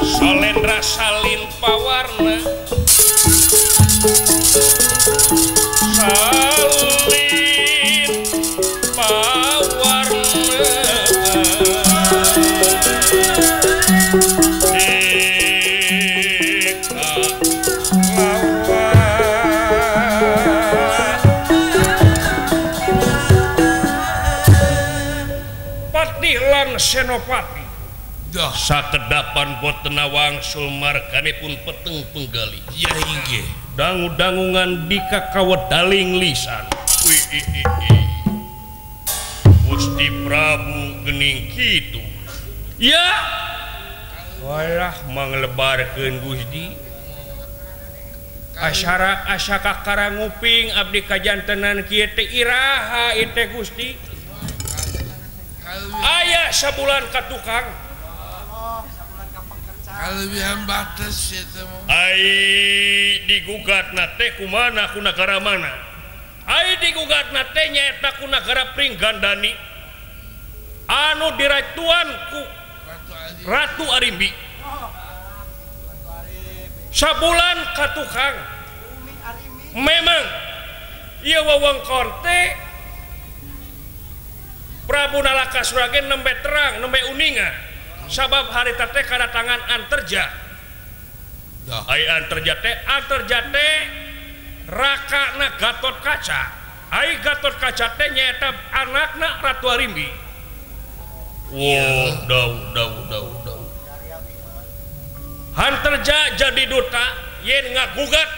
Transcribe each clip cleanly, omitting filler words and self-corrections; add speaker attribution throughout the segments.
Speaker 1: Solendra salin pawarna salin pawarna Patilan Senopati sakedapan boten wangsul markanipun peteng penggali
Speaker 2: ya inggih
Speaker 1: dangu-dangungan dika kawedaling lisan Gusti Prabu gening kitu ya walah manglebarkeun Gusti asa kakara nguping abdi kajantenan kieu teh iraha ieu teh Gusti aya sabulan ka tukang
Speaker 2: kalebihan batas eta mah
Speaker 1: ai digugatna teh kumaha ku nagara mana ai digugatna teh nyaeta ku nagara Pringgandani anu diratuan ku Ratu Arimbi sabulan ka tukang memang ieu wewengkon teh Prabu Nalakasura ge nembe terang nembe uningan sabab harita teh kadatangan Anterja ai Anterja teh rakana Gatot Kaca ai Gatot Kaca teh nyaeta anakna Ratu Arimbi wow daw Anterja jadi duta yen ngagugat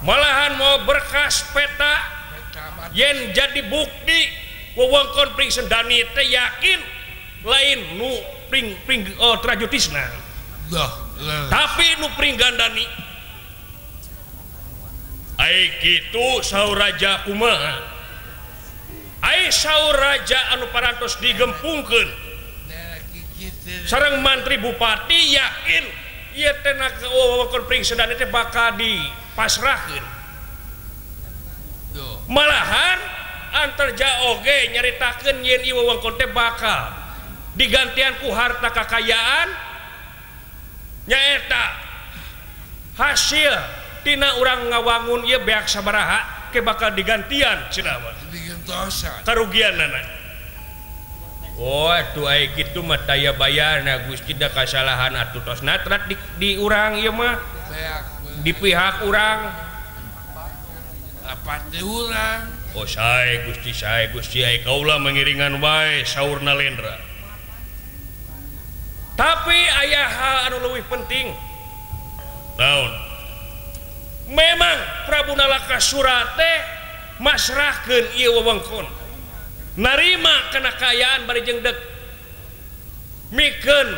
Speaker 1: malahan mau berkas peta yen jadi bukti wewengkon Pring Sendani teh yakin lain nu Pring Trajutisna tapi nu Pringgandani ai kitu saur raja kumaha ai saur raja anu parantos digempungkeun sareng mantri bupati yakin ieu teh wewengkon Pring Sendani teh bakal dipasrahkeun malahan Anterja oge nyaritakeun yen ieu wewengkon teh bakal digantian ku harta kakayaan nyaeta hasil tina urang ngawangun ieu beak sabaraha ke bakal digantian cenah mah karugianna oh atuh aya kitu mah daya bayarna Gusti da kasalahan atuh tos natrat di urang ieu mah di pihak urang
Speaker 2: apa teh urang
Speaker 1: oh sae Gusti ai kaula mengiringan wae saur Nalendra tapi aya hal anu leuwih penting naon memang Prabu Nalakasura teh masrahkeun ieu wewengkon narima kana kayaan bari jeung deuk mikeun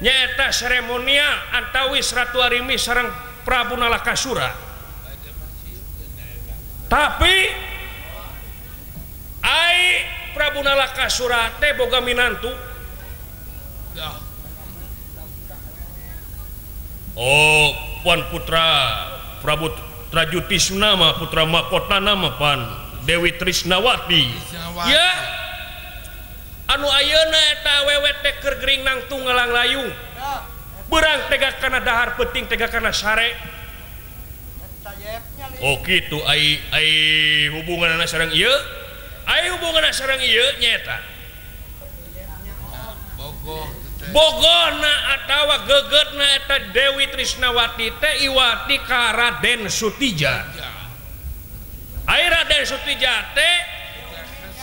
Speaker 1: nyaeta seremonial antawis Ratu Arimbi sareng Prabu Nalakasura tapi ai Prabu Nalakasura teh boga minantu oh Puan putra Prabu Trajutisna mah putra mahkota nama Pan Dewi Trisnawati ya anu ayeuna eta awewe teh keur gering nangtung ngalang layung beurang tega kana dahar peuting tega kana sare oh gitu ai hubunganna sareng ieu nyaeta bogona atawa gegetna eta Dewi Trisnawati teh iwati ka Raden Sutija ai Raden Sutija teh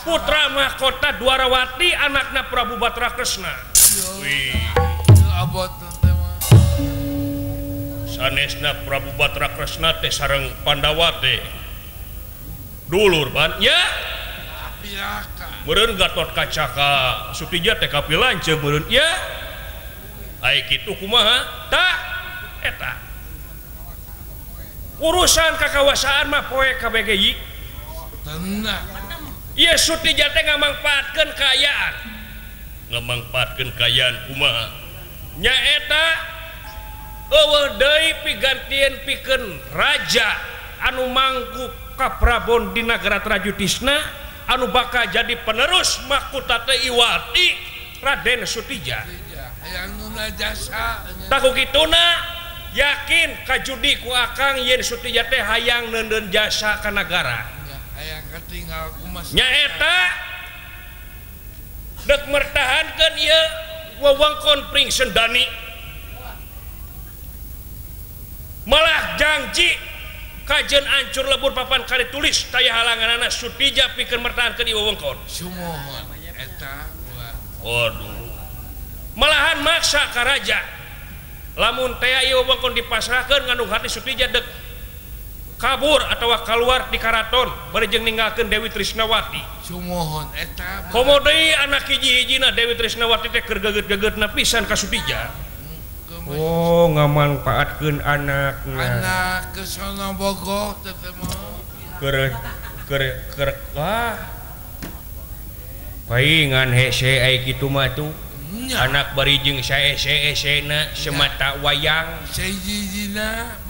Speaker 1: putra mahkota Dwarawati anakna Prabu Batrakresna
Speaker 2: abot
Speaker 1: sanesna Prabu Batrakresna teh sareng Pandawa teh dulur ban ya meureun Gatot Kaca ka Sutija teh kapilanceuk meureun ya ai kitu kumaha tah eta urusan kakawasaan mah poe KBGI
Speaker 2: tenang
Speaker 1: ieu Sutija teh ngamangpaatkeun kaayaan ngamangpaatkeun kayaan kumaha nyaeta eueuh deui pigantieun pikeun raja anu mangku kaprabon di nagara Trajutisna anu bakal jadi penerus mahkota teh Iwati Raden Sutija
Speaker 2: hayang nuna jasa
Speaker 1: taku kituna yakin kajudi ku akang yen Sutija teh hayang neundeun jasa ka nagara
Speaker 2: hayang katinggal ku mas
Speaker 1: nyaeta dek mertahankeun ieu wewengkon Pring Sendani malah janji kajen ancur lebur papan kali tulis taya halanganana Sutija pikeun mertahankeun ieu wewengkon
Speaker 2: sumohon eta
Speaker 1: waduh malahan maksa ka raja lamun teh ieu wewengkon dipasrahkeun ngandung hati Sutija dek kabur atau keluar di karaton bari jeung ninggalkeun Dewi Trisnawati
Speaker 2: sumohon eta
Speaker 1: komo deui anak hiji-hijina Dewi Trisnawati teh keur geget-gegetna pisan ka Sutija oh ngamanfaatkeun anakna
Speaker 2: anak ke sono bogoh teh
Speaker 1: keur paingan hese ai kitu mah tuh anak bari jeung saese-esena semata wayang
Speaker 2: sejijina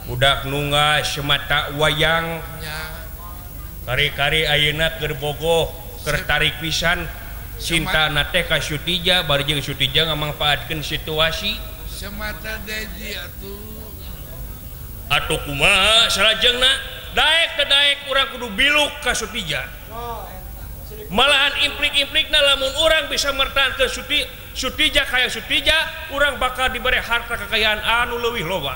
Speaker 1: budak nunggal semata wayang kari-kari ayeuna keur bogoh keur tarik pisan cinta nate ka Sutija bari jeung Sutija ngamangpaatkeun situasi
Speaker 2: semata dedi
Speaker 1: atuh kumaha salajengna daek teh daek urang kudu biluk ka Sutija malahan implik-implikna lamun urang bisa mertahankeun Sutija kaya Sutija urang bakal diberi harta kekayaan anu leuwih loba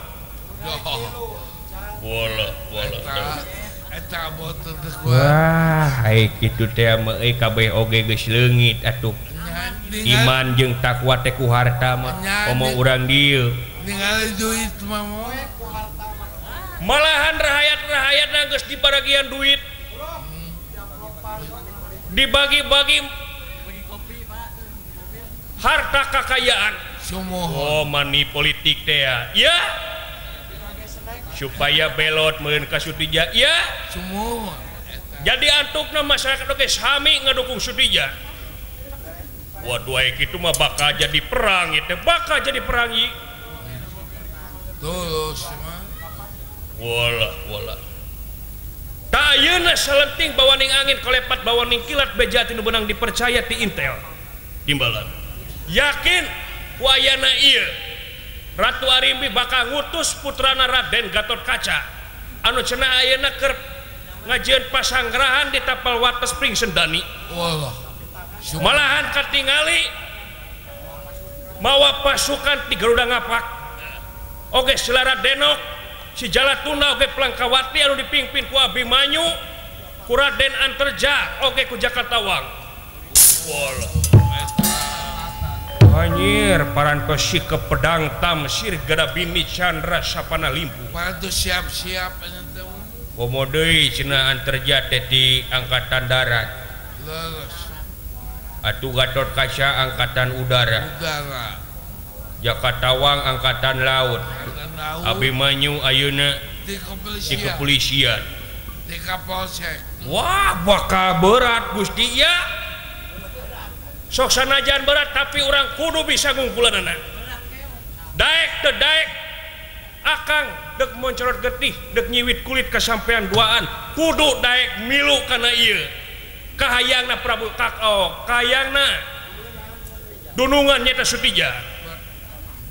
Speaker 1: bola
Speaker 2: eta boten teh
Speaker 1: wah ai kitu teh mah euy kabeh oge geus leungit atuh iman jeung takwa teh ku harta mah komo urang dieu
Speaker 2: ningali duit mah
Speaker 1: malahan rahayat-rahayatna geus dibaragian duit dibagi-bagi harta kekayaan oh mani politik teh ya supaya belot meureun ka Sutija ya
Speaker 2: semua
Speaker 1: jadi antukna masyarakat oge sami ngadukung Sutija waduh aya kitu mah bakal jadi perang teh bakal jadi perang ieu
Speaker 2: tulus mah
Speaker 1: wala ta ayeuna salenting bawaning angin kolepat bawaning kilat beja tinu beunang dipercaya ti intel timbalan yakin ku ayana ieu Ratu Arimbi bakal ngutus putrana Raden Gatotkaca anu cenah ayeuna keur ngajieun pasanggrahan di tapal wates Pring Sendani malahan katingali mawa pasukan ti Garuda Ngapak oge Selara Denok si Jalatuna oge Plangkawati anu dipimpin ku Abimanyu ku Raden Anterja oge ku Jakatawang anjir parantos ke pedang tamsir gada bini Chandra sapana limpu
Speaker 2: padu siap-siap
Speaker 1: komo deui cenah Anterja teh di angkatan darat atuh Gatotkaca angkatan udara Jakatawang angkatan laut Abimanyu ayeuna di kepolisian
Speaker 2: di Kapolsek
Speaker 1: wah bakal berat Gusti ya sok sanajan berat tapi orang kudu bisa ngungkulanana daek teh daek akang dek moncorot getih dek nyiwit kulit kasampean duaan kudu daek milu kana ieu kahayangna Prabu kahayangna dunungan nyata Sutija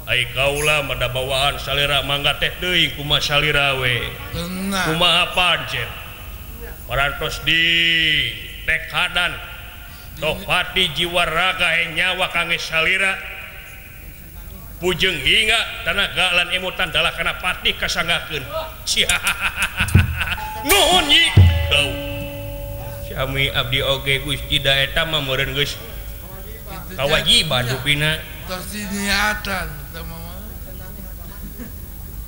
Speaker 1: ai kaula mada bawaan salira mangga teh teuing kumaha salira we kumaha pancen parantos di tekadan topati jiwa raga nyawa kangge salira pujeng hingga tanaga lan emutan dalah kana pati kasanggakeun nuhun nyi dau sami abdi oge Gusti da eta mah meureun geus kawajiban rupina
Speaker 2: tos diniatan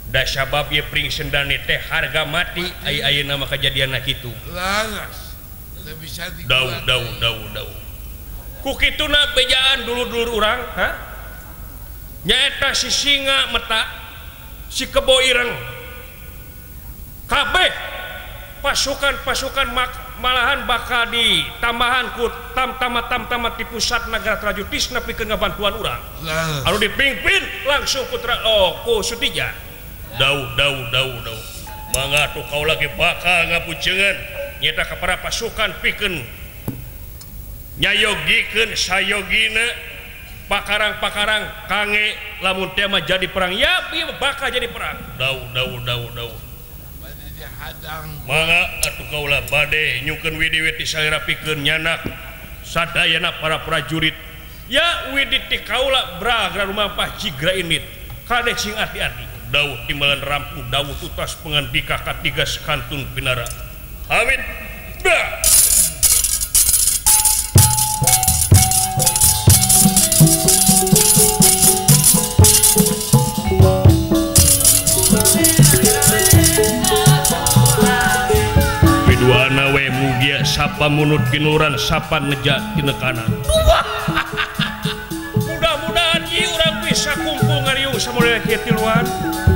Speaker 1: da sabab ye Pring Sendani teh harga mati ayeuna mah kajadianna kitu
Speaker 2: laras bisa
Speaker 1: dau ku kituna bejaan dulur-dulur urang nyaeta si Singa Meta si Kebo Ireng kabeh pasukan malahan bakal di tambahan ku tam-tama di pusat negara Trajutis nepi ke ngabantuan urang anu dipimpin langsung putra ku Sutija dau mangga tuh kau lagi bakal ngapucengan nyata ke para pasukan pikeun nyayogikeun sayogina pakarang kange lamun teh mah jadi perang ya bakal jadi perang dau mangga atuh kaula bade nyukeun widi-widi saera pikeun nyanak sadayana para prajurit ya widi ti kaula bragra rumampah jigra init kade cing ati-ati dau timbalan rampu dau tutas pengandika katiga sekantun pinara amin dah Widuana we mugia sapa munut kinuran sapa neja tina kanan mudah-mudahan ieu urang bisa kumpul ngariung samodel kieu tiluan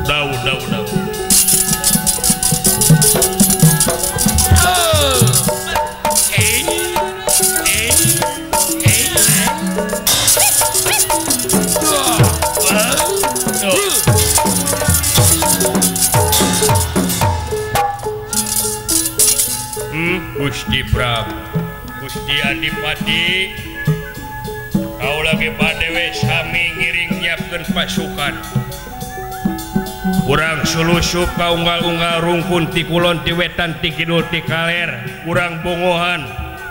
Speaker 1: dau Gusti Prabu Gusti Adipati kau lagi padewe sami ngiring nyiapkeun pasukan urang sulusup ka unggal-unggal rungkun ti kulon ti wetan ti kidul ti kaler urang bongohan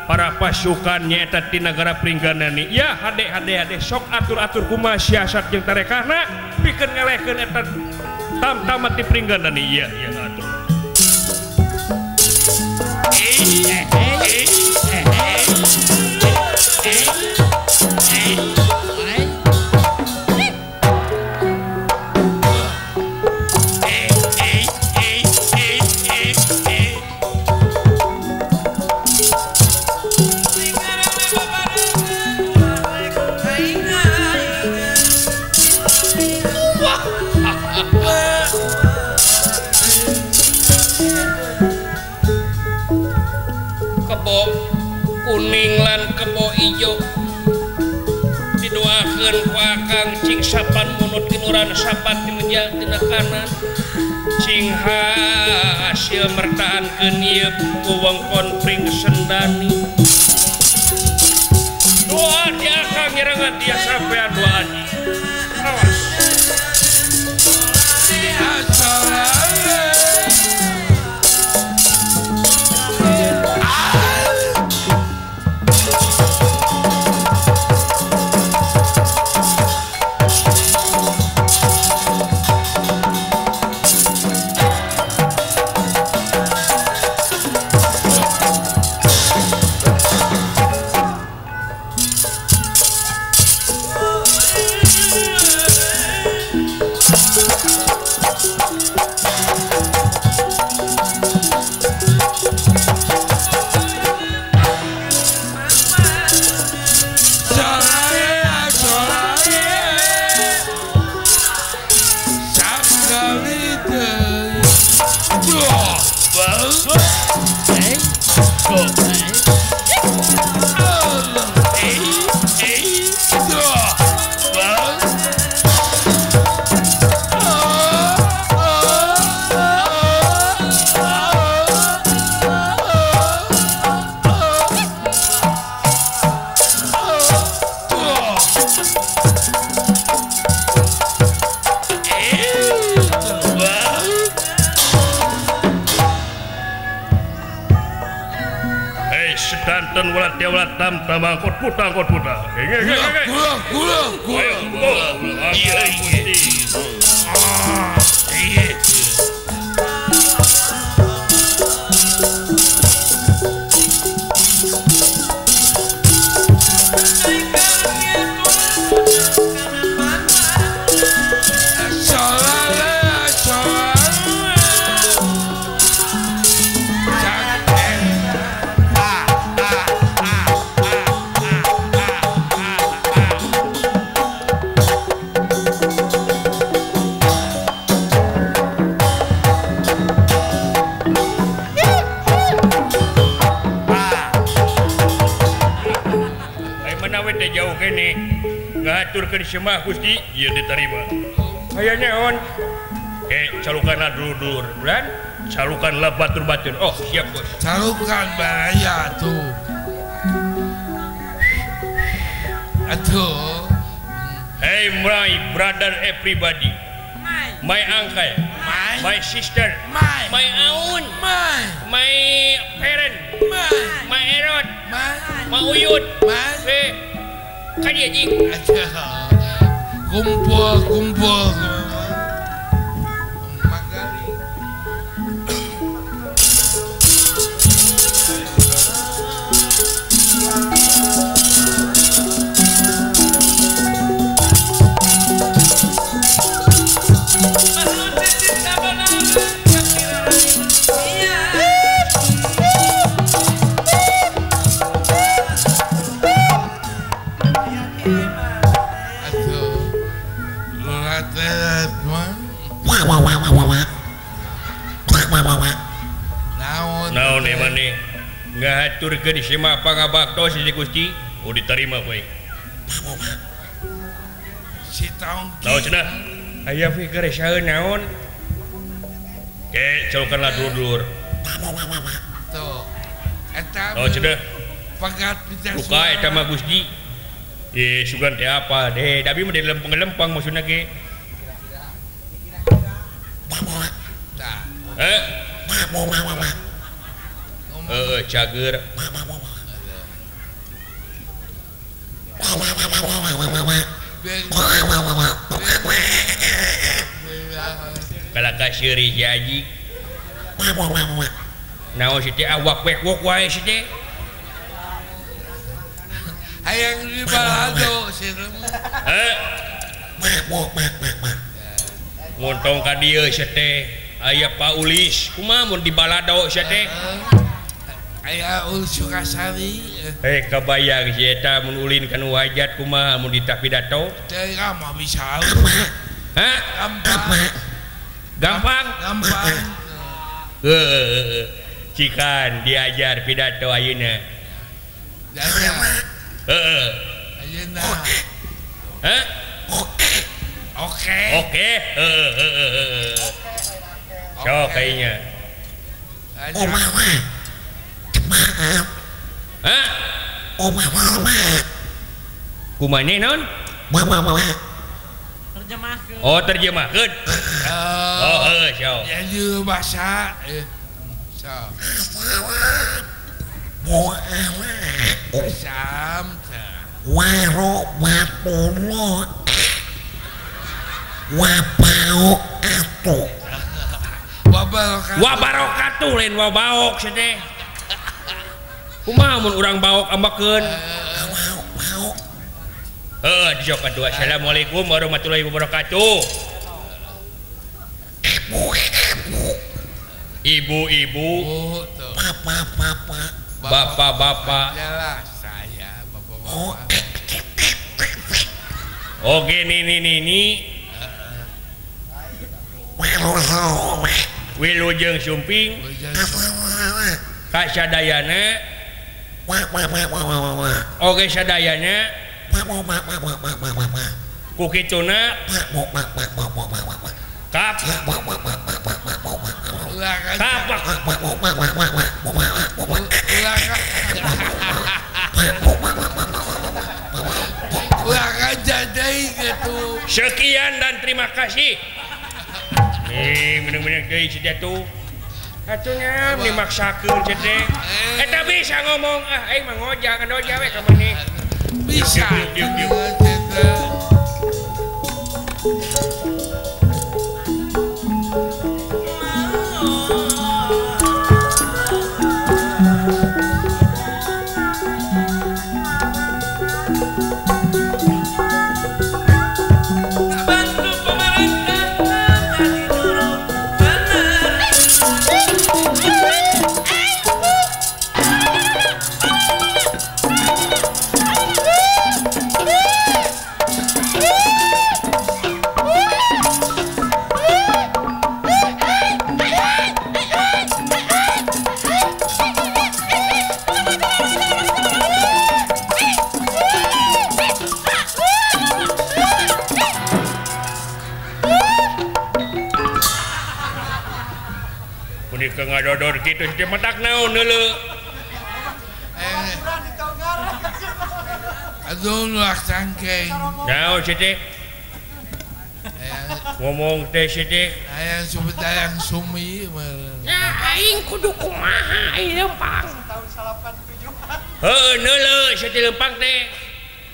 Speaker 1: para pasukan nyaeta ti nagara Pringganani ya hade sok atur-atur kumaha siasat jeung tarekahna pikeun ngelehkeun eta tam-tamat ti Pringganani ya atur kuning lan kebo ijo didoakeun ku akang cing sapan munut kinuran sapat tinujal tina kanan cing hasil mertahankeun ieu wewengkon Pring Sendani doa di akang nyerangan dia sampean doa anjing awas sedanten walat dewlat tam tamangkot puta ngaturkeun semah Gusti ieu diterima aya naon calukanlah dulur bulan calukanlah batur-batur oh siap bos
Speaker 2: calukan bahaya tuh aduh
Speaker 1: hey my brother everybody my uncle my sister my aunt my parent my erot my uyut kadia jing
Speaker 2: kumpul
Speaker 1: naon emane ngaturkeun semah pangabaktos si Gusti diterima poe
Speaker 2: si tongki
Speaker 1: naon cenah aya pikir saeun naon calukanlah dulur
Speaker 2: tuh eta
Speaker 1: naon cenah
Speaker 2: pegat pita
Speaker 1: buka eta mah Gusti sugan teh apa deh tapi mah di lempang-lempang maksudna ge cager kalau kasih rijaji naon si teh awak wek-wok wae si teh
Speaker 2: hayang di balado si
Speaker 1: ngontong ka dieu si teh aya Pak Ulis kumaha mun di balado si teh
Speaker 2: aya Ulis Sukasari
Speaker 1: kabayang si eta mun ulin kanu hajat kumaha mun di pidato
Speaker 2: teh mah bisa
Speaker 1: gampang cikan diajar pidato ayeuna
Speaker 2: ayeuna oke
Speaker 1: so kayaknya kumane non terjemahkeun so
Speaker 2: jadi bahasa so sam
Speaker 3: warobatullah wabarakatuh
Speaker 1: wabarakatuh lain wabaok sedeh kumaha mun urang baok ambakeun dijawab kedua assalamualaikum warahmatullahi wabarakatuh ibu-ibu bapak-bapak
Speaker 2: jelas saya bapak-bapak
Speaker 1: oke ini wilujeng sumping kak sadayana oke sadayana kukituna kap sekian dan terima kasih bener-bener guys jatuh atunya dimaksakeun cedek eta bisa ngomong mah ngojak kan ojak we ka meuni
Speaker 2: bisa
Speaker 1: unik ke ngadodor gitu si matak naon heuleu
Speaker 2: aduh luak sangkeng
Speaker 1: naon si teh ngomong teh si teh
Speaker 2: ayang subedayang sumi
Speaker 4: ya aing kudu kumaha aing lempang tahun
Speaker 1: 87 heuh neuleuh si teh lempang teh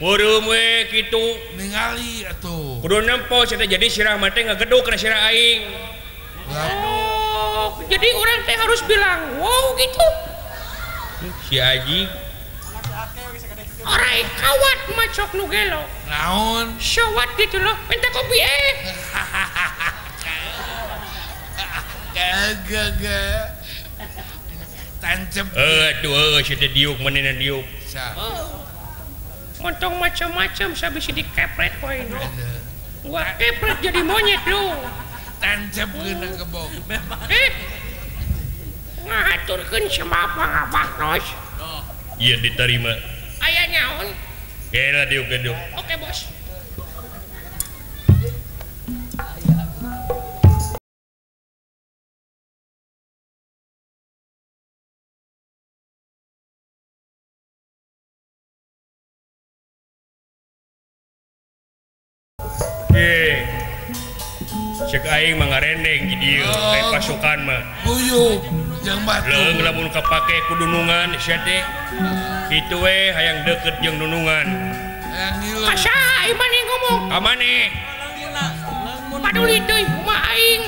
Speaker 1: pureum we kitu
Speaker 2: ningali atuh
Speaker 1: kudu nempo si teh jadi sirah mah teh ngageduk kana sirah aing
Speaker 4: oh jadi orang teh harus bilang wow gitu
Speaker 1: si Aji
Speaker 4: orang kawat macok nu gelo
Speaker 2: naon
Speaker 4: syawat gitu loh minta kopi
Speaker 2: gak tancep
Speaker 1: aduh si teh diuk menenan diuk
Speaker 4: montong macam-macam sabisi dikepret wae gua kepret jadi monyet lu
Speaker 2: tancep kena kebok
Speaker 4: ngaturkeun sama pangabak nos
Speaker 1: iya diterima
Speaker 4: aya nyaon
Speaker 1: kena diuk
Speaker 4: oke bos
Speaker 1: cek aing mah ngarendeng jadi kayak pasukan mah
Speaker 2: buyuk yang batu
Speaker 1: leung lamun kapake ku dunungan sia teh kitu we hayang deket jeung dunungan
Speaker 2: yang ngilu
Speaker 4: asa aing mah ngomong
Speaker 1: ka maneh
Speaker 4: paduli deui kumaha aing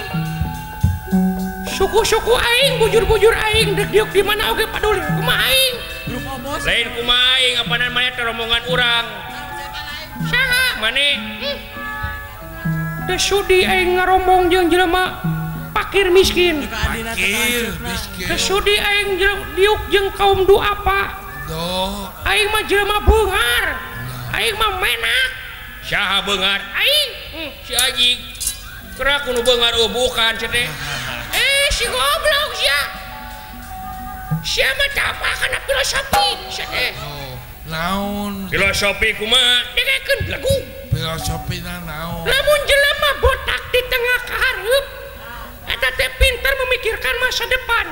Speaker 4: suku-suku aing bujur-bujur aing diuk di mana oge paduli kumaha aing
Speaker 1: lain kumaha aing apanan mah teh rombongan urang
Speaker 4: saha
Speaker 1: maneh
Speaker 4: teu sudi aing ngarombong jeung jelema fakir miskin
Speaker 2: fakir miskin
Speaker 4: teu sudi aing diuk jeung kaum duafa
Speaker 2: doh
Speaker 4: aing mah jelema beungar aing mah menak
Speaker 1: saha beungar
Speaker 4: aing
Speaker 1: si Aji kira kudu beungar bukan cenah teh
Speaker 4: si goblok sia mah tapa kana filosofi sia teh
Speaker 2: naon
Speaker 1: filosofi kumaha
Speaker 4: dengekeun lagu
Speaker 2: filosofina naon
Speaker 4: lamun jelema botak di tengah kahareup eta teh pintar memikirkan masa depan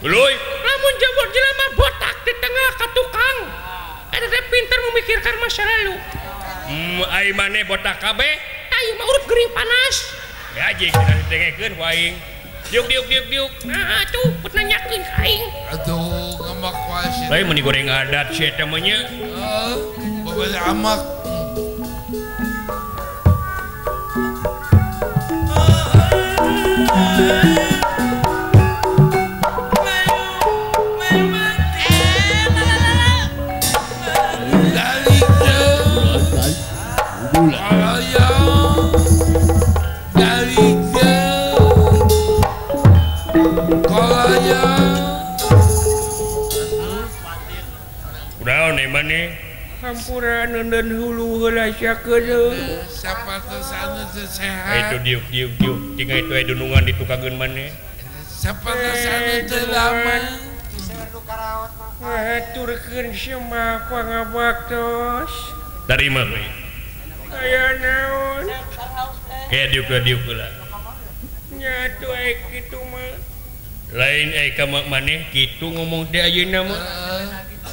Speaker 1: Luy
Speaker 4: lamun jelema botak di tengah katukang eta teh pintar memikirkan masa lalu
Speaker 1: ai maneh botak kabeh
Speaker 4: aing mah urut geuring panas
Speaker 1: ya Aji kita dengekeun ku aing diuk
Speaker 4: nah tuh put nanyakeun ka aing
Speaker 2: aduh ngambak wae
Speaker 1: lain mun digoreng adat si eta mah nya
Speaker 2: babade amak
Speaker 4: hampura neundeun hulu heula sakeun
Speaker 2: sapatosana teu sehat
Speaker 1: itu diuk tinggal itu dunungan ditukangeun maneh
Speaker 2: sapatosana teu laman
Speaker 4: ngaturkeun sama pangabaktos
Speaker 1: tarima we
Speaker 4: aya naon
Speaker 1: diuk lah
Speaker 4: nyatu aya kitu mah
Speaker 1: lain ka maneh kitu ngomong teh ayeuna mah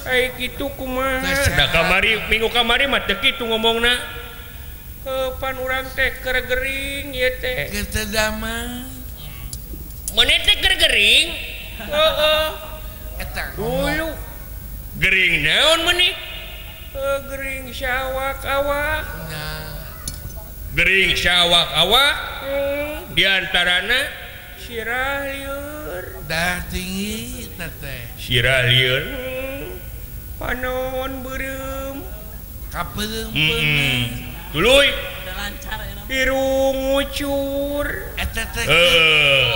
Speaker 4: aya kitu kumaha
Speaker 1: da kamari minggu kamari mah teh kitu ngomongna
Speaker 4: pan urang teh keur gering ieu teh
Speaker 2: ketedaman
Speaker 1: maneh teh keur gering
Speaker 4: heeh
Speaker 2: eta
Speaker 4: dulu
Speaker 1: gering naon maneh
Speaker 4: gering syawak awak
Speaker 1: gering syawak awak diantarana
Speaker 4: sirah lieur
Speaker 2: dah tinggi teteh
Speaker 1: sirah lieur
Speaker 4: panon beureum
Speaker 2: kapeung
Speaker 1: tuluy
Speaker 4: irung ngucur
Speaker 2: eta teh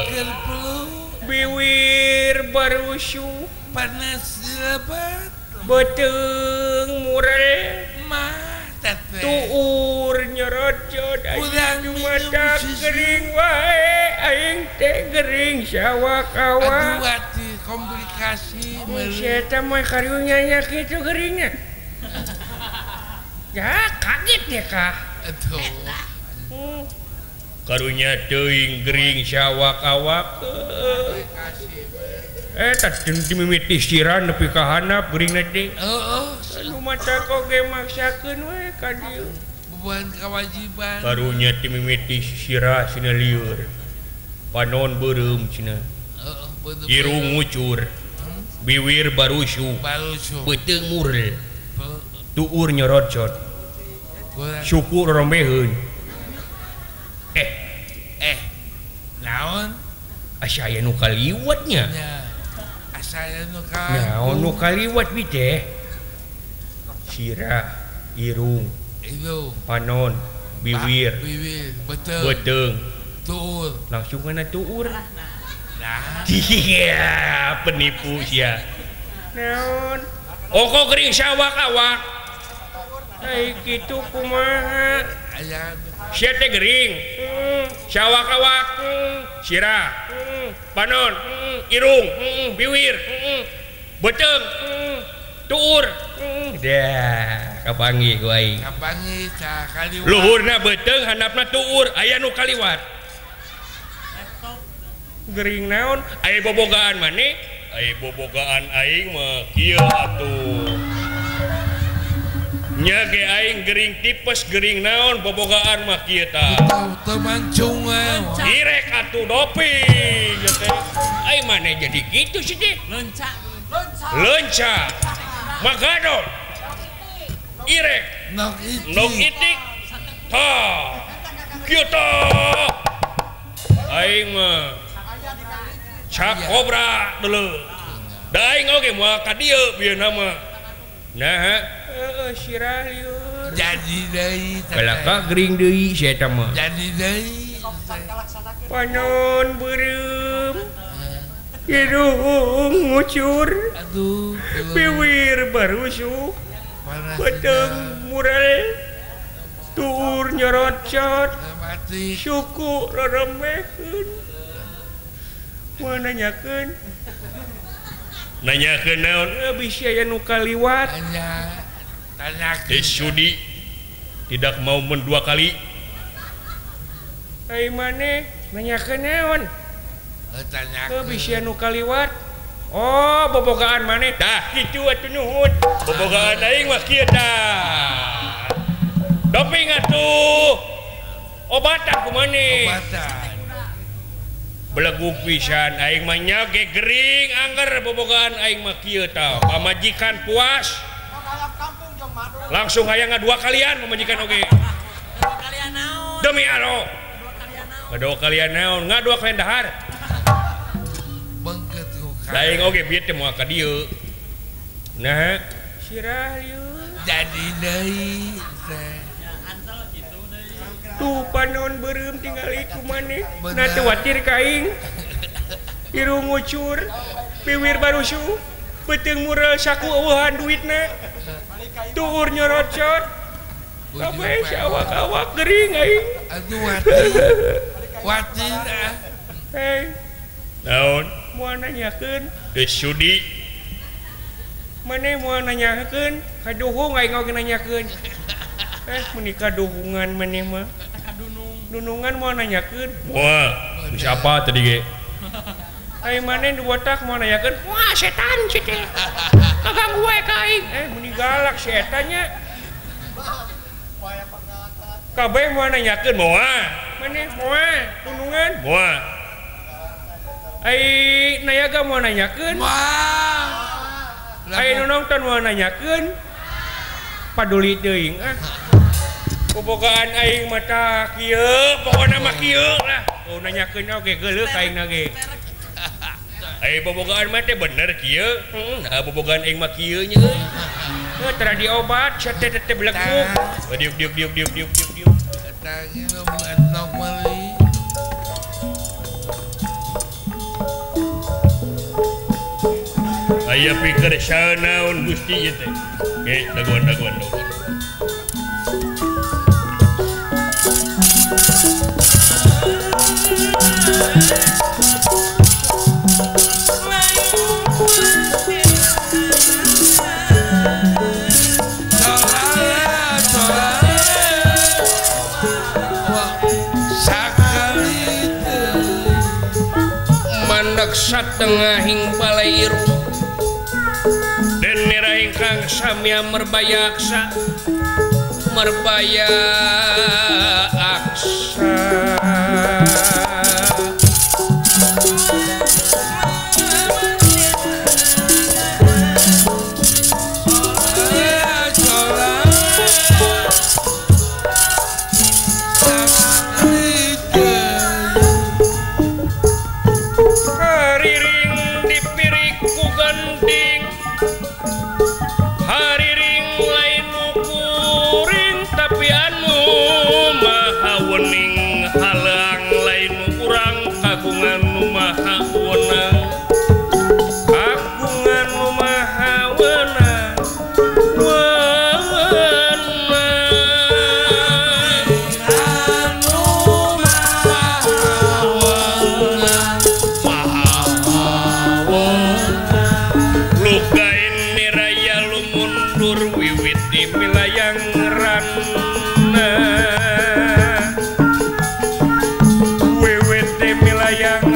Speaker 2: keur pelu
Speaker 4: biwir barusu
Speaker 2: panas lebat
Speaker 4: beteung murel
Speaker 2: mah teteh
Speaker 4: tuur nyorocot aing mata gering wae aing teh gering syawak awak
Speaker 2: aduh ati komplikasi
Speaker 4: eta mah karieu nyanya kitu geringna ya kaget ya kah
Speaker 2: aduh
Speaker 1: karunya teuing gering syawak awak tak dimimiti siran nepi ka handap gering nanti anu mata kok ge maksakeun we ka dieu
Speaker 2: beban kewajiban
Speaker 1: karunya dimimiti sirah cenah lieur panon beureum cenah irung ngucur biwir barusu beuteung murel tuur nyorot-cot syukur rombeheun
Speaker 2: naon
Speaker 1: asa aya nu kaliwatnya
Speaker 2: saya
Speaker 1: naon nu kaliwat bi teh sirah irung panon bibir beteung
Speaker 2: tuur
Speaker 1: langsung kana tuur iya penipu sia naon kok gering sawak awak ai kitu kumaha sia teh gering sawak awak sirah panon irung biwir beteung tuur dah kapanggih ku aing
Speaker 2: kapanggih cah kaliwat
Speaker 1: luhurna beteung handapna tuur aya nu kaliwat gering naon aya bobogaan maneh aya bobogaan aing mah kieu atuh nya ge aing gering tipes gering naon bobogaan mah kieu tah
Speaker 2: teu mancung
Speaker 1: direk atuh dopi ya teh ai maneh jadi kitu sih teh lenca magado irek nok itik tah kieu tah aing mah cak kobra dulu da aing oge moal ka dieu bieuna mah nah sirah lieur
Speaker 2: jadi deui
Speaker 1: kalaka gering deui sia eta mah
Speaker 2: jadi deui
Speaker 1: panon beureum irung ngucur
Speaker 2: aduh
Speaker 1: biwir barusu beteung murel tuur nyorot-cot
Speaker 2: mati
Speaker 1: syuku rorombeheun moal nanyakeun naon bisa aya nu kaliwat
Speaker 2: tanyakeun
Speaker 1: Sudi tidak mau mendua kali ai maneh nanyakeun naon
Speaker 2: tanyakeun
Speaker 1: bisa nu kaliwat bobogaan maneh tah kitu atuh nuhun bobogaan aing mah kieu tah doping atuh obatan ku maneh
Speaker 2: obatan
Speaker 1: beleguk pisan aing mah nyage gering angger bobogaan aing mah kieu tah pamajikan puas langsung hayang ngadua kalian pamajikan oge demi Allah ngadua kalian naon ngadua kalian dahar
Speaker 2: beungkeut ku
Speaker 1: aing oge bieu teh moal ka dieu nah sirah lieur
Speaker 2: jadi deui
Speaker 1: tuh panon beureum tingali ku maneh na teu watir ka aing irung ngucur piwir barusu beteung murel saku eueuhan duitna tuur nyorot-cot kabeh sawak-awak gering aing
Speaker 2: aduh wati
Speaker 1: hei naon moal nanyakeun geus sudi maneh moal nanyakeun kaduhung aing oge nanyakeun menikah duhungan maneh mah dunungan mau nanyakeun moal bisa apa tadi ge ai maneh di botak mau nanyakeun wah setan sih teh kaganggu we ka aing meni galak setannya kabeh mau nanyakeun moal maneh moal dunungan moal ai nayaga mau nanyakeun ai nu nongton mau nanyakeun paduli teuing bobogaan aing mata kieu pokona mah kieu lah nanyakeun oge geuleuh ka aing ge ai bobogaan mah teh bener kieu bobogaan aing mah kieu nya euy tara diobat sate teh beleguk diuk
Speaker 2: eta ge nok meuli
Speaker 1: aya pikir saeunaun Gusti ieu teh ge daguan
Speaker 2: sakal
Speaker 1: yaksa tengahing balai irung dan nira ingkang samya merbayaksa merbaya aksa
Speaker 5: yang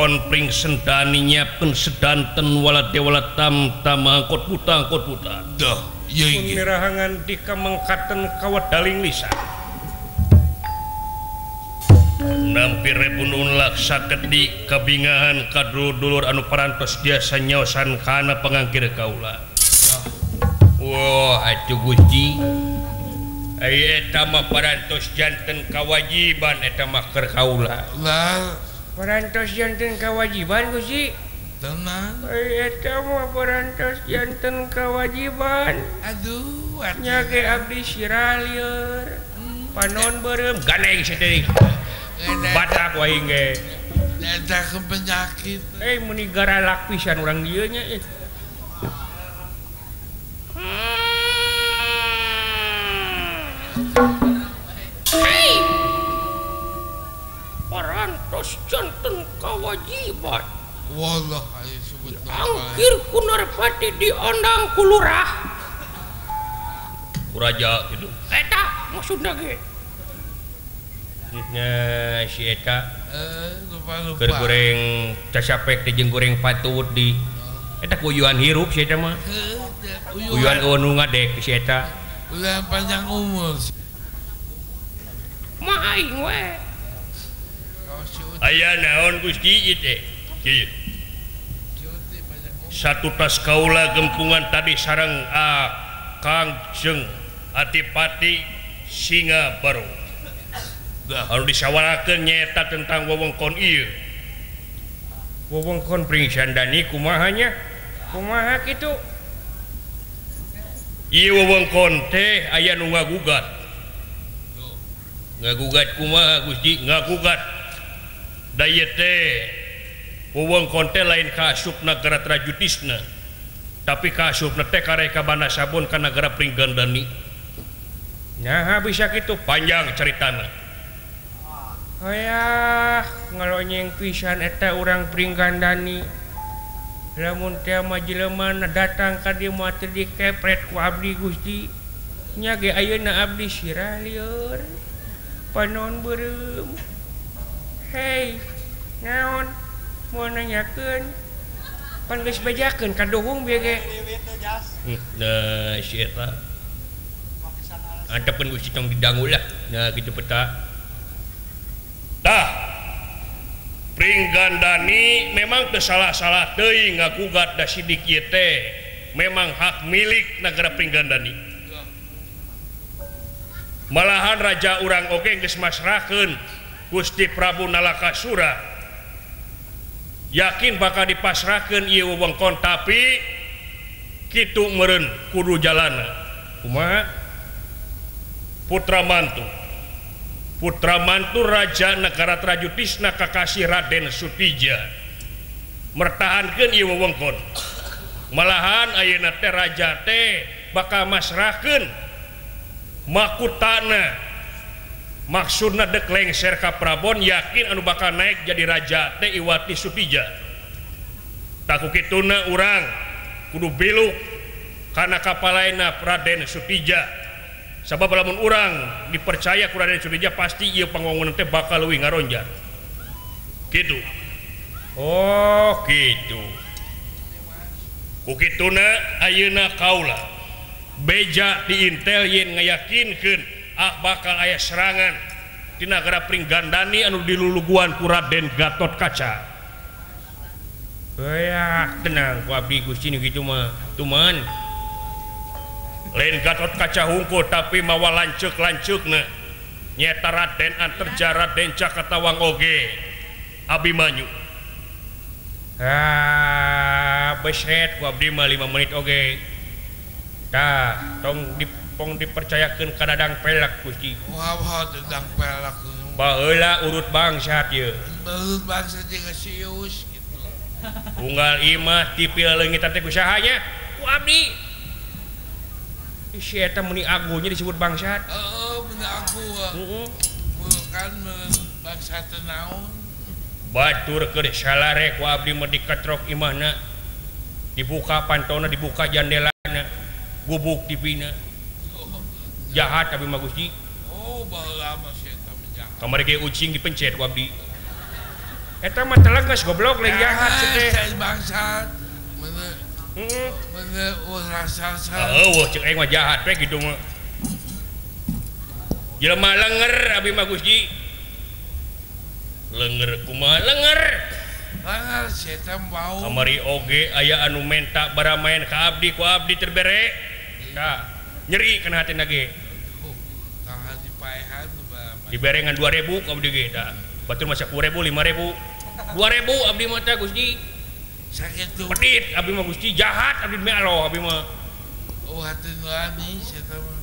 Speaker 1: konpring sendani nyiapkeun sedanten wala dewala tam angkot buta
Speaker 2: dah ya inggih
Speaker 1: mirahangan di kamengkaten kawadaling lisan nampi rebunun laksaket di kabingahan kadulur anu parantos biasa nyaosan kana pangangkir kaula wah atuh Gusti eta mah parantos janten kawajiban eta mah keur kaula
Speaker 2: lah
Speaker 1: parantos janten kawajiban Gusti
Speaker 2: tenang
Speaker 1: eta mah parantos janten kawajiban
Speaker 2: aduh
Speaker 1: nyage abdi siralieur panon beureum ganeng sedeuing batak wae ge
Speaker 2: eta ke penyakit
Speaker 1: meni garalak pisan urang dieu nya
Speaker 4: Hei, parantos janten kawajiban.
Speaker 2: wallah ayo sebut
Speaker 4: Angkir ku Narpati diondang ku lurah.
Speaker 1: ku raja kitu
Speaker 4: Eta maksudna ge.
Speaker 1: nah si eta
Speaker 2: lupa
Speaker 1: keur goreng casapek teh jeung goreng patut di eta kuyuan hirup si eta mah kuyuan nu ngadek si eta
Speaker 2: ulah panjang umur
Speaker 4: Mah aing we.
Speaker 1: aya naon Gusti ieu teh kieu satu tas kaula gempungan tadi sareng Kangjeng Adipati Singa Baru anu disawarakeun nyaeta tentang wewengkon ieu wewengkon Pring Sandani kumaha nya kumaha kitu ieu wewengkon teh aya nu ngagugat kumaha Gusti ngagugat da ieu teh wewengkon teh lain ka asup nagara Trajutisna tapi ka asupna teh kareka Bana Sabun ka nagara Pring Gandani nah bisa kitu panjang caritana ayah ngalonyeng pisan eta urang Pring Gandani lamun teh mah jelema datang ka dieu mah teu dikepret ku abdi Gusti nya ge ayeuna abdi siralieur panon beureum hei naon mau nanyakeun pan geus bejakeun ka dohung bieu ge nah si eta antepkeun Gusti tong didangu lah nah kitu peta tah Pring Gandani memang teu salah-salah teuing ngagugat da sidik ieu teh memang hak milik nagara Pring Gandani malahan raja urang oge geus masrahkeun Gusti Prabu Nalakasura yakin bakal dipasrahkeun ieu wewengkon tapi kitu meureun kudu jalana kumaha putra mantu raja negara Trajutisna Kakasih Raden Sutija mertahankeun ieu wewengkon malahan ayeuna teh raja teh bakal masrahkeun mahkotana maksudna dek lengser ka Prabon yakin anu bakal naik jadi raja teh Iwati Sutija taku kituna urang kudu biluk kana kapalaina Raden Sutija sabab lamun urang dipercaya ku Raden Sutija pasti ieu pangwangunan teh bakal leuwih ngaronja kitu oh kitu ku kituna ayeuna kaula beja di intel yen ngayakinkeun bakal aya serangan di nagara Pring Gandani anu diluluguan ku Raden Gatot Kaca tenang ku abdi Gusti nu kitu mah tuman lain Gatot Kaca hungkul tapi mawa lanceuk-lanceukna nyata Raden Antarja Raden Cakatawang oge Abimanyu beset ku abdi mah 5 menit oge tah tong dipercayakeun ka Dadang Pelak Gusti
Speaker 2: wah Dadang Pelak
Speaker 1: baheula urut bangsat ieu
Speaker 2: urut bangsat jeung sius gitu
Speaker 1: unggal imah tipil leungitan teh kusaha nya ku abdi si eta meni agunya disebut bangsat
Speaker 2: meni agu kan bangsat naon batur
Speaker 1: keur salare ku abdi mah dikatrok imahna dibuka pantona dibuka jandelana gubuk tipina jahat tapi mah Gusti
Speaker 2: baheula mah si eta menjahat
Speaker 1: kamari ge ucing dipencet ku abdi eta mah telah geus goblok lain jahat teh
Speaker 2: bangsat bener rasa
Speaker 1: cek aing mah jahat we kitu mah jelema lenger abi mah Gusti lenger kumaha lenger
Speaker 2: setan bau
Speaker 1: kamari oge aya anu menta bara main ka abdi ku abdi terbere nah nyeri kana hati nage
Speaker 2: kang hati paehan
Speaker 1: dibere ngan 2000 ku abdi ge da batur mah 10.000 5.000 2000 abdi mah teh Gusti
Speaker 2: sakit tuh
Speaker 1: pedit abdi mah Gusti jahat abdi mah aloh abdi mah
Speaker 2: oh hati nurani setan mah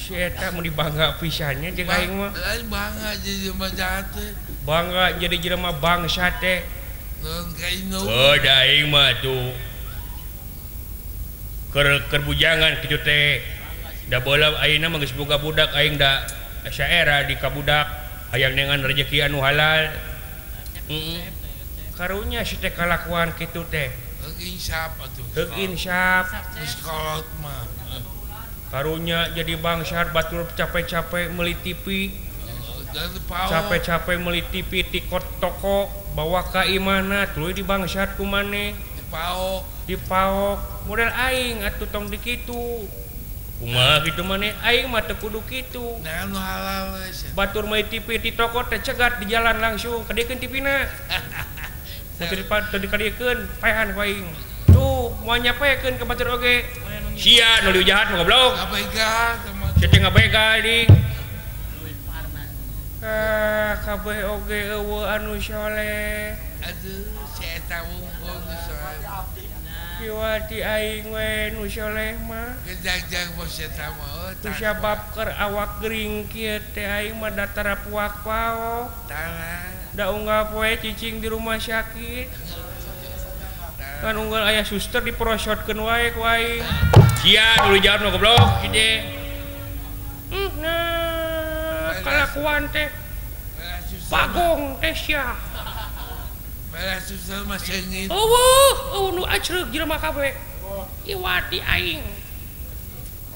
Speaker 1: eta mun dibangga pisannya jeung aing mah
Speaker 2: lain bangga jadi jelema jahat teh
Speaker 1: bangga jadi jelema bangsa teh
Speaker 2: non kaino
Speaker 1: da aing mah tuh keur bujangan kitu teh da bola ayeuna mah geus boga budak aing da syaera di kabudak hayang nengan rezeki anu halal karunya si teh kalakuan kitu teh
Speaker 2: heug insaf atuh
Speaker 1: heug insaf
Speaker 2: geus kolot mah
Speaker 1: karunya jadi bangsar batur capek-capek meuli TV capek-capek meuli TV di toko bawa ka imana tuluy di bangsat ku maneh dipaok model aing atuh tong di kitu kumaha kitu maneh aing mah teu kudu kitu
Speaker 2: nah anu halal we
Speaker 1: batur meuli TV di toko teh cegat di jalan langsung kadiekeun TV-na teu dikadiekeun paehan ku aing tuh moal nyapekeun ka batur oge sia nu jahat mah goblok
Speaker 2: abega
Speaker 1: sia ngabega di kabeh oge eueuh anu soleh
Speaker 2: aduh si eta wungkul nu soleh
Speaker 1: kiwati aing we nu soleh mah
Speaker 2: gejag-jag bos eta mah
Speaker 1: tu sabab keur awak gering kieu teh aing mah datara puak pao
Speaker 2: tara
Speaker 1: da unggal poe cicing di rumah sakit kan unggal aya suster diprosotkeun wae ku aing sia dulu jawab nu goblok ide nah kalakuan teh bagong teh sia
Speaker 2: beres suster mah seungit
Speaker 1: nu acreug jelema kabeh iwati aing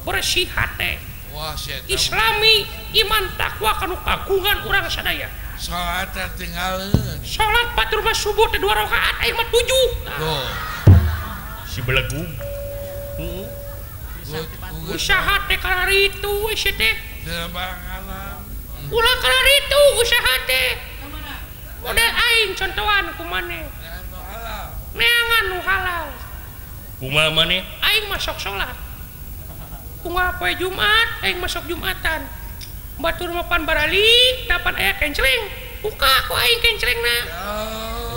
Speaker 1: bersih hate
Speaker 2: wah sia
Speaker 1: islami iman takwa kanu kagungan urang sadaya
Speaker 2: salat tinggalin
Speaker 1: salat batur mah subuh teh 2 rakaat aing mah 7
Speaker 2: tuh
Speaker 1: si belegu usaha teh kalari itu isi teh
Speaker 2: terbang
Speaker 1: ulah kalari itu usaha teh model aing contohan kumaneh neangan nu halal kumaha maneh aing masuk salat kumaha poe Jumat aing masuk Jumatan batur mapan baralik dapat aya kenceleng buka ku aing kencelengna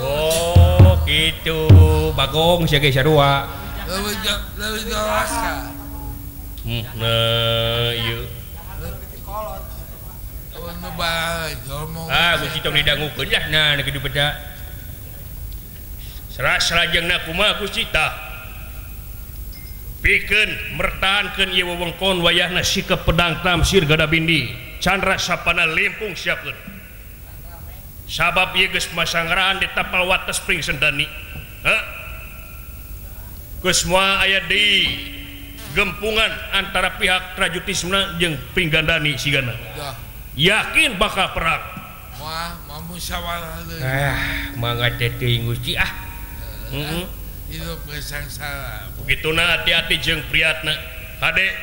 Speaker 1: oh gitu bagong sia ge sarua
Speaker 2: leuwih jelas ka
Speaker 1: nah ieu
Speaker 2: nu bae ngomong
Speaker 1: Gusti tong didangukeun lah nah kitu beda salajengna kumaha Gusti tah pikeun mertahankeun ieu wewengkon wayahna sikep pedang tamsir gada bindi candra sapana limpung siapkeun sabab ieu geus masangraan di tapal wates pring sendani geus moal aya di gempungan antara pihak Trajutismna jeung Pinggandani sigana yakin bakal perang
Speaker 2: wah mampu musyawarah deui
Speaker 1: mangga teh teuing Gusti
Speaker 2: hidup sangsara
Speaker 1: begituna hati-hati jeung priatna kade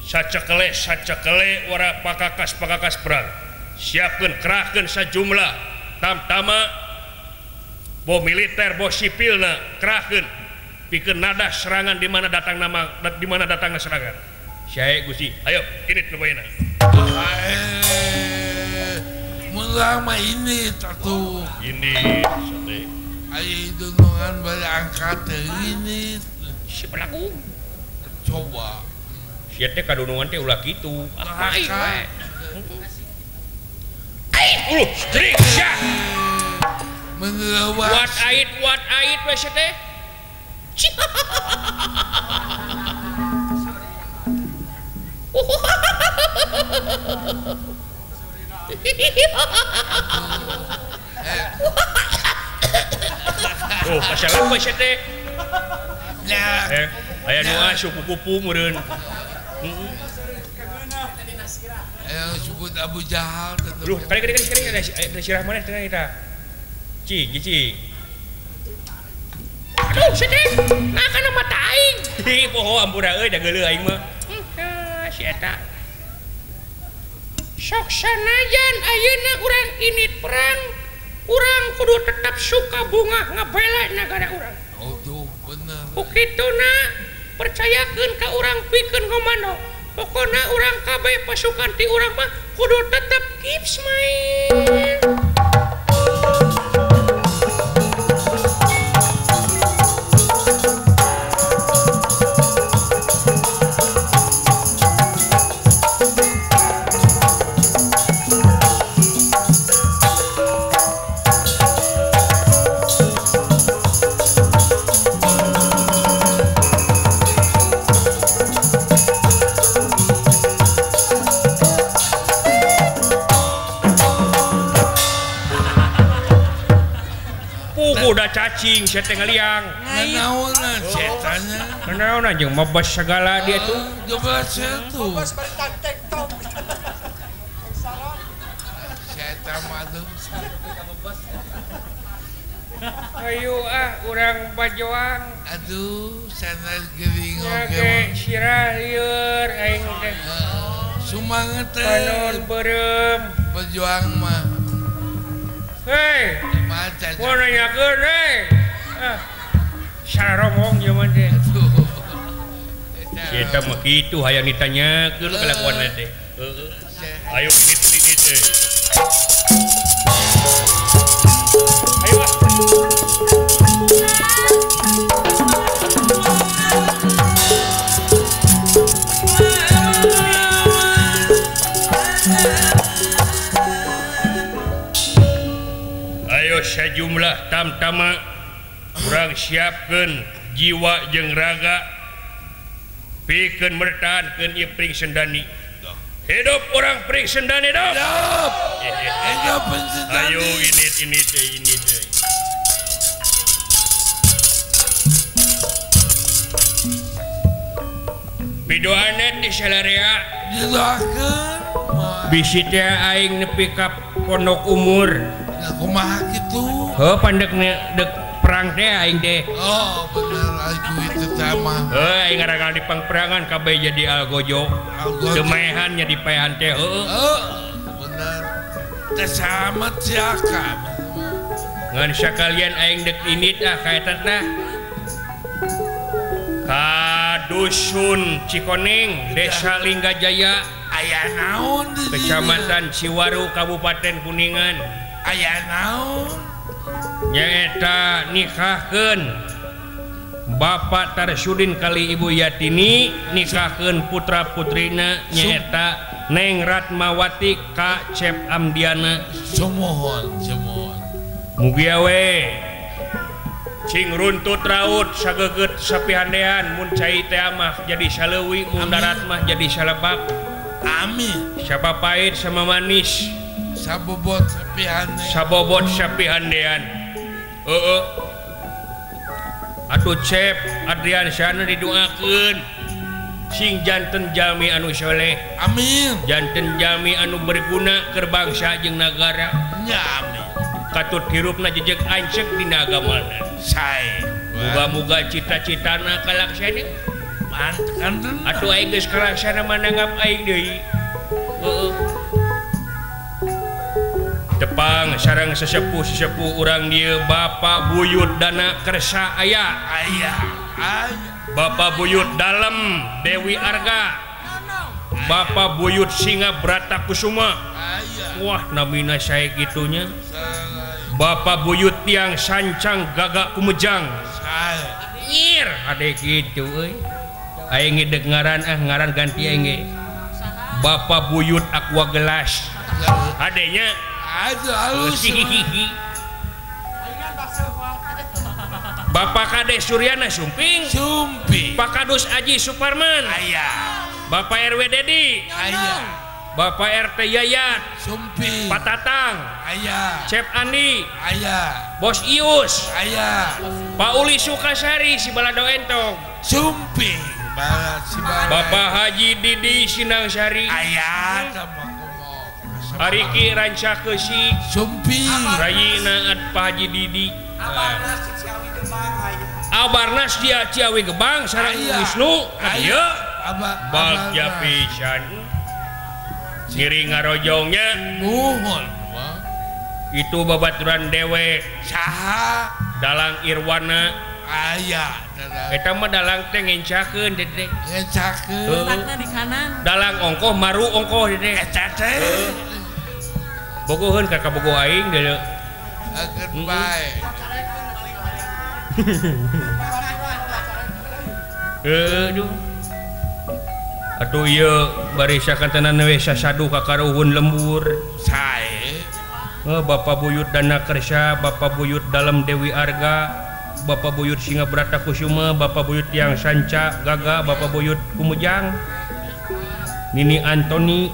Speaker 1: sacekele wara pakakas perang siapkeun kerahkeun sajumlah tamtama bo militer bo sipilna kerahkeun pikeun nadah serangan di mana datangna serangan Syekh Gusti ayo ini lumayan
Speaker 2: mulama ini tatu
Speaker 1: ini sate
Speaker 2: ayo dunungan bari angkat ini
Speaker 1: si pelaku
Speaker 2: coba
Speaker 1: sia teh kadunungan teh ulah kitu apa ieu strik sia
Speaker 2: menelawas
Speaker 1: what ait we sia teh Masalah apa sih teh? Aya nu asup kupu meureun.
Speaker 2: Yang disebut Abu Jahal.
Speaker 1: Duh, kali ada sirah mana tengah kita. Cing.
Speaker 4: Aduh, sedih. Nah, kana mata aing.
Speaker 1: Hi, poho ampura euy da geuleuh aing mah.
Speaker 4: Si eta. Sok sanajan ayeuna urang init perang, urang kudu tetap suka bunga ngabela negara urang.
Speaker 2: Oh tuh bener.
Speaker 4: Ukituna percayakeun ka urang pikeun komando. Pokona urang kabeh pasukan ti urang mah kudu tetap keep smile.
Speaker 1: Udah cacing saya teh ngaliang.
Speaker 2: Naon setannya?
Speaker 1: Naon jeung mabas segala dia tuh.
Speaker 2: Coba setu. Setan madu.
Speaker 1: Ayo urang bajoang.
Speaker 2: Aduh, sana geuring
Speaker 1: oge. Sirah lieur aing teh.
Speaker 2: Sumanget teh.
Speaker 1: Panon beureum.
Speaker 2: Pejuang mah.
Speaker 1: Hei, mau nanyakeun hei. Sarongong zaman teh. Kita mah kitu hayang ditanyakeun kelakuanna teh. Ayo ini teh. Ayo. Sejumlah tamtama urang siapkeun jiwa jeung raga pikeun mertahankeun ieu Pring Sendani. Hidup orang Pring Sendani hidup.
Speaker 2: Hidup Pring Sendani.
Speaker 1: Ayo ini teh. Pidoana di salarea
Speaker 2: didoakeun.
Speaker 1: Bisi teh aing nepi ka pondok umur.
Speaker 2: Kumaha gitu.
Speaker 1: Heuh pandek dek perang teh aing teh.
Speaker 2: Oh, bener aku itu sama.
Speaker 1: Aing ngarangan di pangperangan kabeh jadi algojo. Demehan nya di paehan teh heuh.
Speaker 2: Bener. Teh sama ciaka.
Speaker 1: Ngan sakalian aing dek init kaetan tah. Ka dusun Cikoneng, Desa Linggajaya,
Speaker 2: aya naon di
Speaker 1: Kecamatan Ciwaru, Kabupaten Kuningan.
Speaker 2: Aya naon
Speaker 1: nyaeta nikahkeun Bapak Tarsudin kali Ibu Yatini nikahkeun putra putrina nyaeta Neng Ratmawati ka Cep Amdiana.
Speaker 2: Semohon
Speaker 1: mugi we cing runtut raut sageget sapihandean mun cai teh mah jadi saleuwi mun darat mah jadi salebak.
Speaker 2: Amin.
Speaker 1: Sapapait sama manis sabobot sapihandean. Atuh Cep Adrian sana didoakeun sing janten jalmi anu soleh.
Speaker 2: Amin.
Speaker 1: Janten jalmi anu berguna keur bangsa jeung nagara.
Speaker 2: Nya amin.
Speaker 1: Katut hirupna jejeg ancek dina agamana.
Speaker 2: Sae.
Speaker 1: Muga-muga cita-citana kalaksana.
Speaker 2: Mantap.
Speaker 1: Atuh aing geus kalaksana mananggap aing deui. Tepang sareng sesepuh urang dieu Bapak Buyut Dana Kersa aya. Bapak Buyut Dalem Dewi Arga. Bapak Buyut Singa Brata Kusuma. Wah namina sae kitunya. Bapak Buyut Tiang Sancang Gagak Kumejang. Nyir ade kitu euy. Aing ngedeg ngaran ngaran ganti aing. Bapak Buyut Aqua Gelas. Adenya
Speaker 2: halus.
Speaker 1: Bapak Kade Suryana Sumping. Pak Kadus Aji Suparman. Bapak RW Dedi. Bapak RT Yayat. Pak Tatang. Cep Andi. Bos Ius. Pak Uli Sukasari si Balado Entong.
Speaker 2: Sumping.
Speaker 1: Bapak Haji Didi Sinang Sari. Ariki ranca keusik
Speaker 2: Sumpi
Speaker 1: Rayina at Pak Haji Didi Abarnas dia Ciawi Gebang sareng Wisnu ieu bagja pisan ngiring ngarojongnya
Speaker 2: nuhun
Speaker 1: itu babaturan dewek
Speaker 2: saha
Speaker 1: dalang Irwana
Speaker 2: aya
Speaker 1: eta mah dalang teh ngencakeun dedek
Speaker 2: ngecakeun
Speaker 4: letakna di kanan
Speaker 1: dalang ongkoh maru ongkoh dedek
Speaker 2: eta teh
Speaker 1: bogoheun ka bogo aing deuleu
Speaker 2: akeun bae
Speaker 1: aduh atuh ieu bari sakantenan we sasadu ka karuhun lembur
Speaker 2: sae
Speaker 1: Bapak Buyut Dana Kersa, Bapak Buyut Dalam Dewi Arga, Bapak Buyut Singa Brata Kusuma, Bapak Buyut Yang Sanca Gaga, Bapak Buyut Kumujang, Nini Antoni,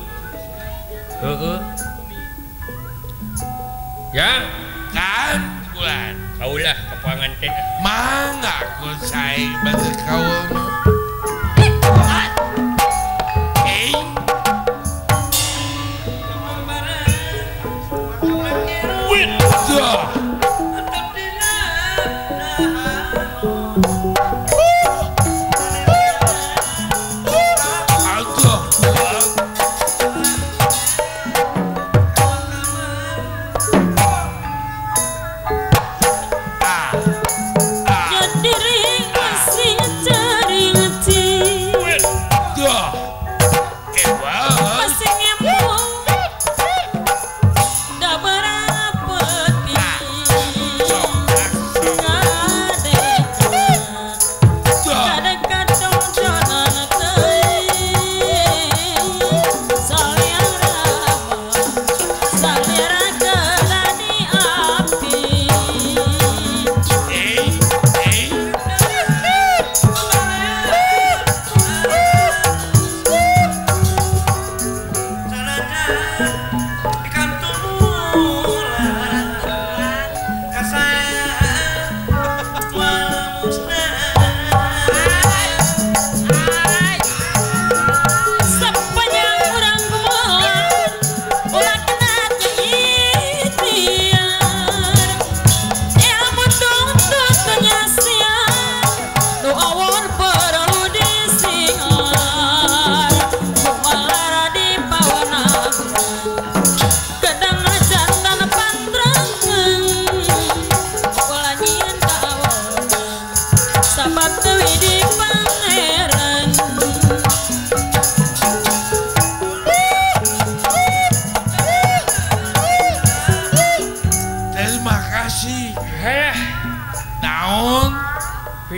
Speaker 1: ya
Speaker 2: kan bulan
Speaker 1: kaulah ke panganten
Speaker 2: mangga ku saing bade kaul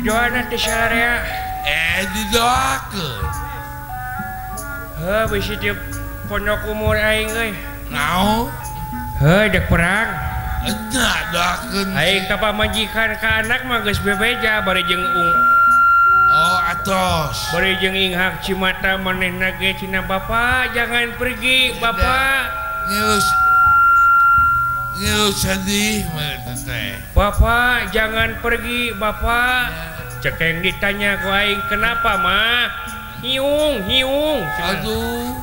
Speaker 1: videoana di syariah
Speaker 2: didoakeun
Speaker 1: bisi di pondok umur aing euy
Speaker 2: naon
Speaker 1: dek perang
Speaker 2: nya doakeun
Speaker 1: aing ka pamajikan ka anak mah geus bebeja bari jeung
Speaker 2: oh atos
Speaker 1: bari jeung inghak cimata manehna ge cina bapak jangan pergi bapak
Speaker 2: ngeus sedih teh
Speaker 1: bapak jangan pergi bapak cekeng ditanya ku aing kenapa mah hiung
Speaker 2: aduh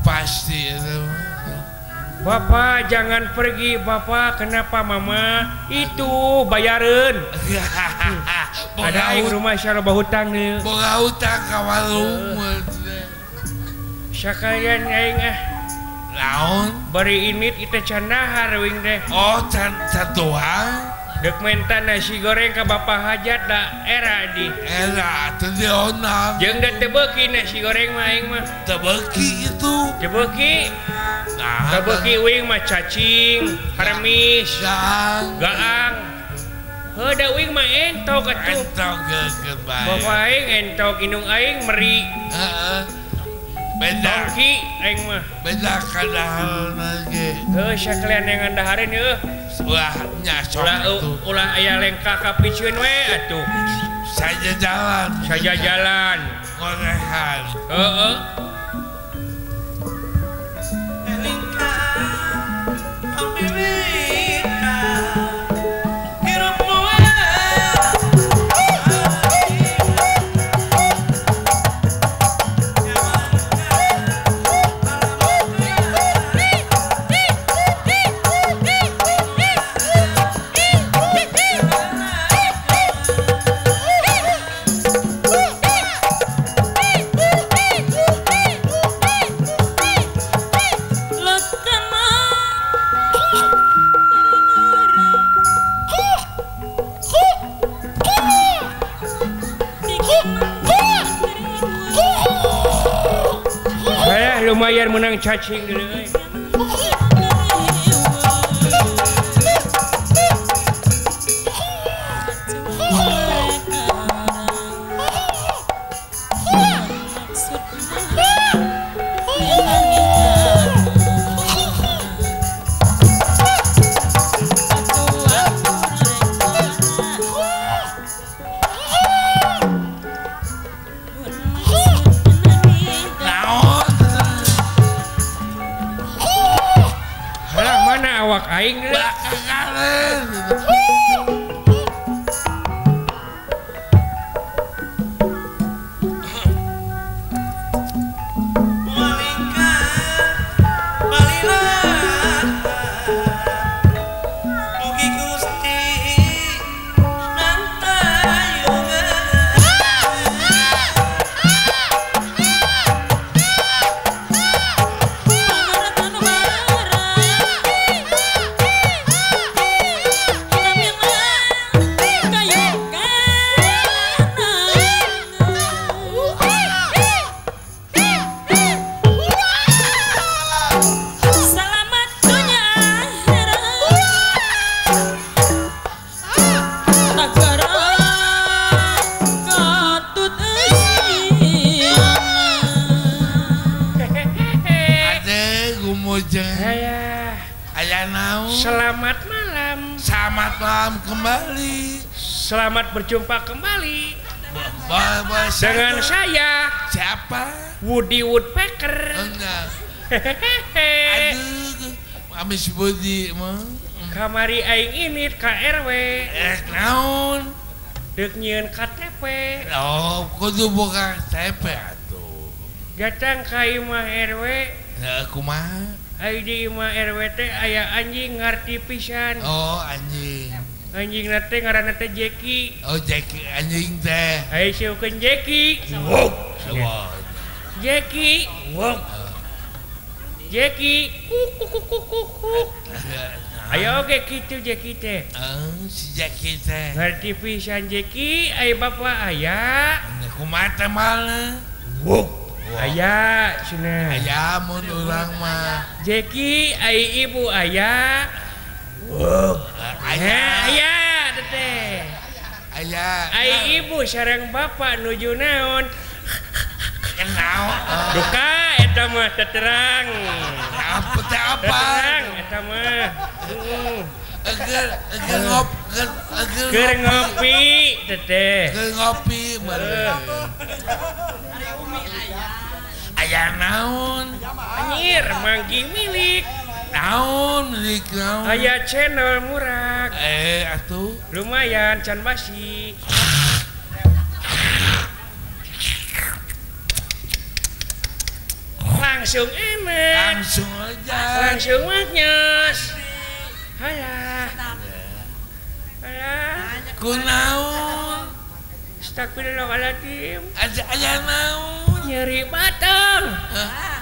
Speaker 2: pasti itu
Speaker 1: bapak jangan pergi bapak kenapa mama itu bayareun ada aing rumah syara bahutang nih
Speaker 2: boga hutang ka warung
Speaker 1: sakalian aing
Speaker 2: naon
Speaker 1: bari init kita candahar wing deh
Speaker 2: oh candoang
Speaker 1: dek menta nasi goreng ka bapak hajat da era
Speaker 2: teu dionang
Speaker 1: jeung da teu beuki nasi goreng mah aing mah
Speaker 2: teu beuki itu
Speaker 1: teu beuki teu beuki wing mah cacing harmis gaang heuda wing mah entok atuh
Speaker 2: entok geus bae
Speaker 1: bapak aing entok indung aing meri
Speaker 2: heeh beda
Speaker 1: ki aing mah
Speaker 2: beda kadahalna ge
Speaker 1: sakalian yang andahareun yeuh
Speaker 2: ulah nya sok
Speaker 1: ulah aya lengkah ka picieun we atuh
Speaker 2: saja jalan ngorehan
Speaker 1: heeh lumayan menang cacing dulu. Awak aing
Speaker 2: belakangan
Speaker 1: Selamat berjumpa kembali dengan saya.
Speaker 2: Siapa?
Speaker 1: Woody Woodpecker.
Speaker 2: Enggak. Aduh, Amis Woody mah.
Speaker 1: Kamari aing ini KRW.
Speaker 2: Naon?
Speaker 1: Deuk nyieun KTP.
Speaker 2: Oh, kudu boga KTP atuh.
Speaker 1: Datang ka imah RW.
Speaker 2: Nah, kumaha?
Speaker 1: Ai di imah RW teh aya anjing ngarti pisan.
Speaker 2: Oh, anjing.
Speaker 1: Anjing nate ngaranna teh Jeki.
Speaker 2: Oh, Jeki anjing teh.
Speaker 1: Ai sieukeun Jeki.
Speaker 2: Wow.
Speaker 1: Jeki. Wow. Jeki. Ayo oge kitu Jeki teh.
Speaker 2: Si Jeki teh.
Speaker 1: Ngarti pisan Jeki, ai bapa aya.
Speaker 2: Kumaha teh malna?
Speaker 1: Wow. Aya cenah.
Speaker 2: Aya mun urang mah.
Speaker 1: Jeki ai ibu aya.
Speaker 2: Wow.
Speaker 1: Aya teh.
Speaker 2: Aya.
Speaker 1: Ai ibu sareng bapak nuju naon?
Speaker 2: Naon?
Speaker 1: Duka eta mah terang.
Speaker 2: Apa teh apa?
Speaker 1: Terang eta mah. Keur ngopi teteh.
Speaker 2: Keur ngopi bener. Aya naon?
Speaker 1: Anjir, manggi milik.
Speaker 2: Naon milik naon?
Speaker 1: Aya channel murag.
Speaker 2: Atuh.
Speaker 1: Lumayan can basi. Langsung enak.
Speaker 2: Langsung aja.
Speaker 1: Langsung nyos. Halah.
Speaker 2: Kunaon?
Speaker 1: Astagfirullahaladzim.
Speaker 2: Aya naon?
Speaker 1: Nyeri batang.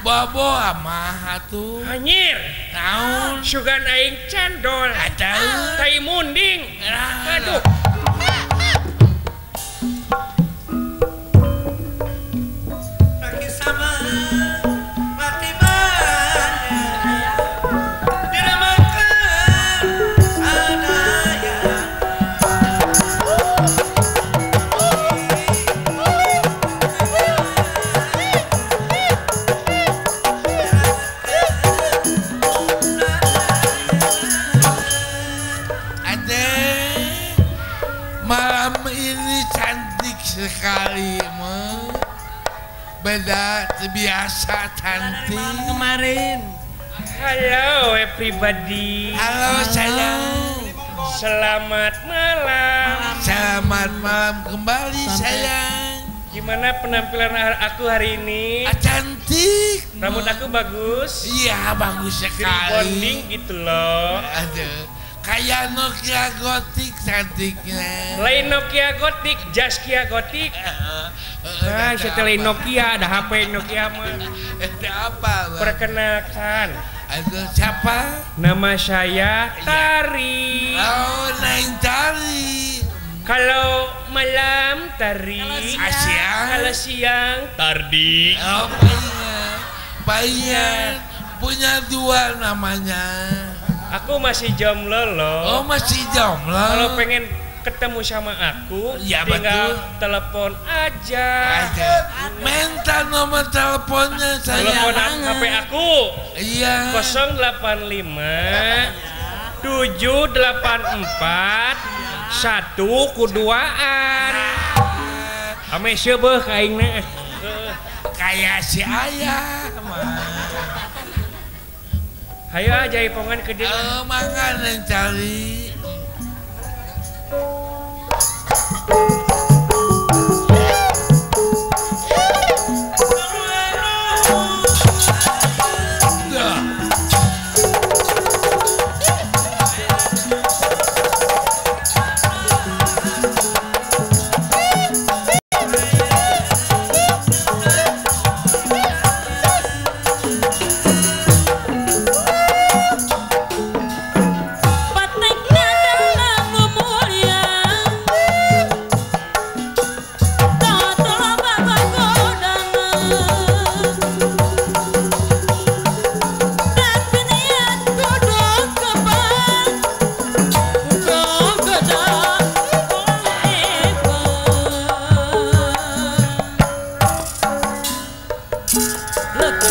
Speaker 2: Bobo amah atuh.
Speaker 1: Anjir.
Speaker 2: Naon?
Speaker 1: Sugan aing cendol.
Speaker 2: Atuh.
Speaker 1: Tai munding. Aduh.
Speaker 2: Sekali mah beda biasa cantik
Speaker 3: kemarin.
Speaker 1: Halo everybody.
Speaker 2: Halo sayang.
Speaker 1: Selamat malam.
Speaker 2: Selamat malam kembali sayang.
Speaker 1: Gimana penampilan aku hari ini?
Speaker 2: Cantik.
Speaker 1: Rambut aku bagus.
Speaker 2: Iya bagus sekali.
Speaker 1: Bonding gitu loh.
Speaker 2: Aduh. Kayak Nokia gotik cantiknya.
Speaker 1: Lain Nokia gotik, Jaskia gotik. Nah, setelah Nokia ada HP Nokia mah.
Speaker 2: Ada apa?
Speaker 1: Perkenalkan.
Speaker 2: Aduh, siapa?
Speaker 1: Nama saya Tari.
Speaker 2: Oh, Nain Tari.
Speaker 1: Kalau malam Tari.
Speaker 2: Siang.
Speaker 1: Kalau siang Tardi.
Speaker 2: Oh, Payan punya 2 namanya.
Speaker 1: Aku masih jomblo loh.
Speaker 2: Oh masih jomblo.
Speaker 1: Kalau pengen ketemu sama aku,
Speaker 2: ya,
Speaker 1: tinggal
Speaker 2: betul.
Speaker 1: telepon aja.
Speaker 2: Minta nomor teleponnya saya.
Speaker 1: Teleponan HP aku.
Speaker 2: Iya.
Speaker 1: 085 784 1 kuduaan. Ame seubeuh ka aingna.
Speaker 2: Kayak si ayah mah.
Speaker 1: Hayo jaipongan ke dia.
Speaker 2: Makan yang cari.
Speaker 5: Look